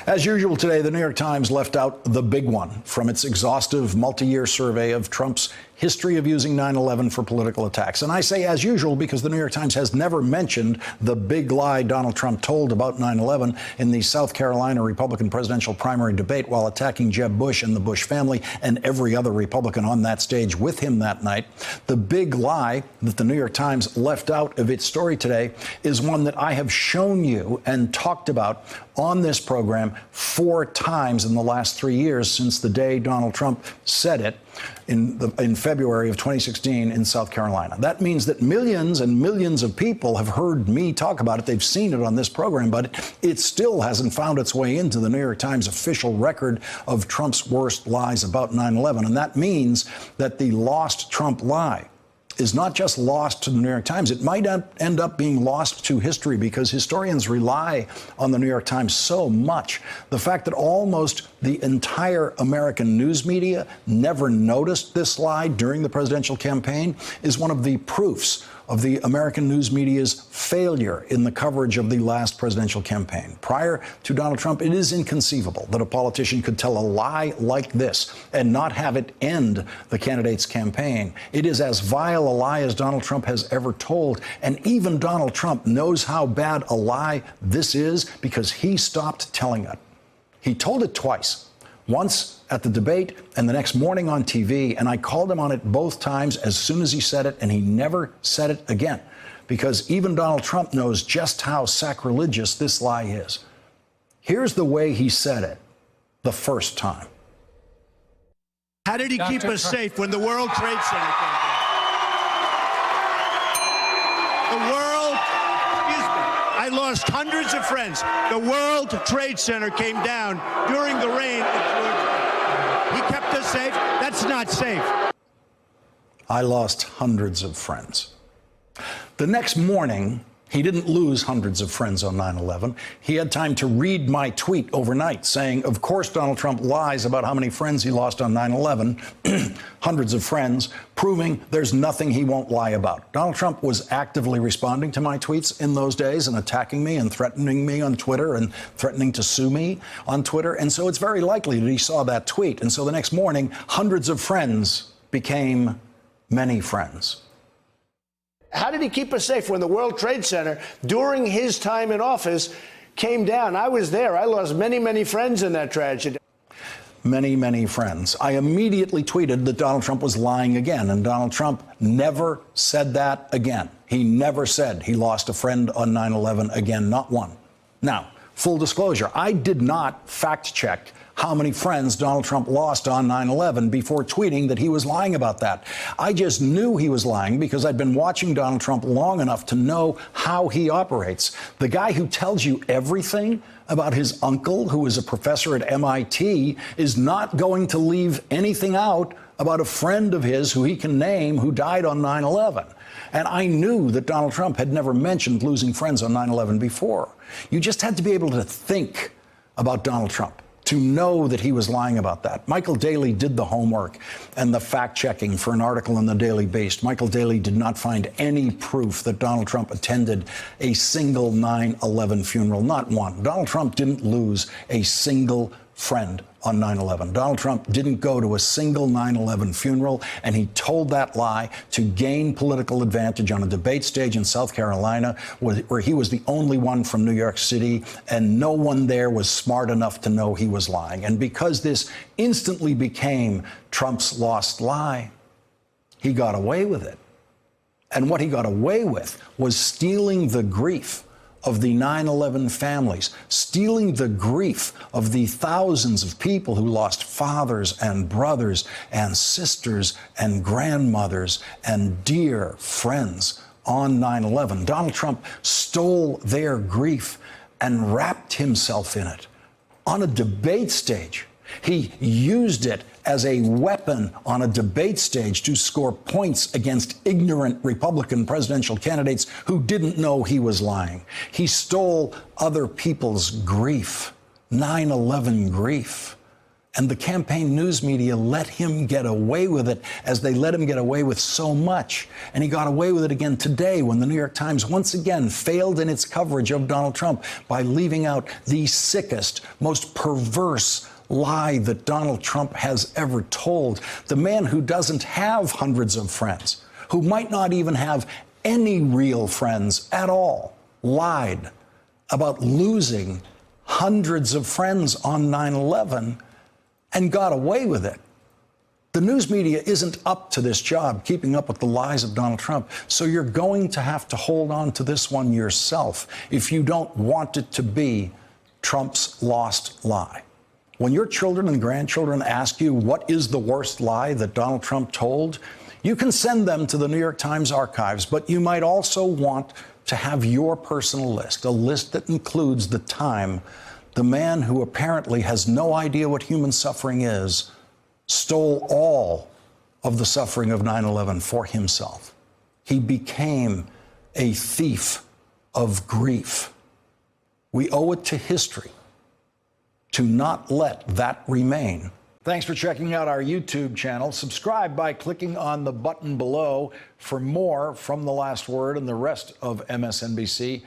As usual today, the New York Times left out the big one from its exhaustive multi-year survey of Trump's history of using 9/11 for political attacks. And I say as usual because the New York Times has never mentioned the big lie Donald Trump told about 9/11 in the South Carolina Republican presidential primary debate while attacking Jeb Bush and the Bush family and every other Republican on that stage with him that night. The big lie that the New York Times left out of its story today is one that I have shown you and talked about on this program 4 times in the last 3 years since the day Donald Trump said it in February of 2016 in South Carolina. That means that millions and millions of people have heard me talk about it. They've seen it on this program, but it still hasn't found its way into the New York Times official record of Trump's worst lies about 9/11. And that means that the lost Trump lie is not just lost to the New York Times. It might end up being lost to history because historians rely on the New York Times so much. The fact that almost the entire American news media never noticed this lie during the presidential campaign is one of the proofs of the American news media's failure in the coverage of the last presidential campaign. Prior to Donald Trump, it is inconceivable that a politician could tell a lie like this and not have it end the candidate's campaign. It is as vile a lie as Donald Trump has ever told, and even Donald Trump knows how bad a lie this is because he stopped telling it. He told it twice. Once at the debate and the next morning on TV, and I called him on it both times as soon as he said it, and he never said it again, because even Donald Trump knows just how sacrilegious this lie is. Here's the way he said it the first time. How did he keep us safe when the World Trade Center came down? The World, excuse me, I lost hundreds of friends. The World Trade Center came down during the rain. He kept us safe. That's not safe. I lost hundreds of friends. The next morning, he didn't lose hundreds of friends on 9/11. He had time to read my tweet overnight saying, of course, Donald Trump lies about how many friends he lost on 9/11, hundreds of friends, proving there's nothing he won't lie about. Donald Trump was actively responding to my tweets in those days and attacking me and threatening me on Twitter and threatening to sue me on Twitter. And so it's very likely that he saw that tweet. And so the next morning, hundreds of friends became many friends. How did he keep us safe when the World Trade Center, during his time in office, came down? I was there. I lost many, many friends in that tragedy. Many, many friends. I immediately tweeted that Donald Trump was lying again, and Donald Trump never said that again. He never said he lost a friend on 9/11 again, not one. Now, full disclosure, I did not fact check how many friends Donald Trump lost on 9/11 before tweeting that he was lying about that. I just knew he was lying because I'd been watching Donald Trump long enough to know how he operates. The guy who tells you everything about his uncle, who is a professor at MIT, is not going to leave anything out about a friend of his who he can name who died on 9/11. And I knew that Donald Trump had never mentioned losing friends on 9/11 before. You just had to be able to think about Donald Trump to know that he was lying about that. Michael Daly did the homework and the fact-checking for an article in the Daily Beast. Michael Daly did not find any proof that Donald Trump attended a single 9/11 funeral, not one. Donald Trump didn't lose a single friend on 9/11. Donald Trump didn't go to a single 9/11 funeral, and he told that lie to gain political advantage on a debate stage in South Carolina, where he was the only one from New York City, and no one there was smart enough to know he was lying. And because this instantly became Trump's lost lie, he got away with it. And what he got away with was stealing the grief of the 9/11 families, stealing the grief of the thousands of people who lost fathers and brothers and sisters and grandmothers and dear friends on 9/11. Donald Trump stole their grief and wrapped himself in it on a debate stage. He used it as a weapon on a debate stage to score points against ignorant Republican presidential candidates who didn't know he was lying. He stole other people's grief, 9/11 grief, And the campaign news media let him get away with it, as they let him get away with so much. And he got away with it again today when the New York Times once again failed in its coverage of Donald Trump by leaving out the sickest, most perverse lie that Donald Trump has ever told. The man who doesn't have hundreds of friends, who might not even have any real friends at all, lied about losing hundreds of friends on 9/11 and got away with it. The news media isn't up to this job, keeping up with the lies of Donald Trump. So you're going to have to hold on to this one yourself if you don't want it to be Trump's lost lie. When your children and grandchildren ask you what is the worst lie that Donald Trump told, you can send them to the New York Times archives, but you might also want to have your personal list, a list that includes the time the man who apparently has no idea what human suffering is stole all of the suffering of 9/11 for himself. He became a thief of grief. We owe it to history to not let that remain. Thanks for checking out our YouTube channel. Subscribe by clicking on the button below for more from The Last Word and the rest of MSNBC.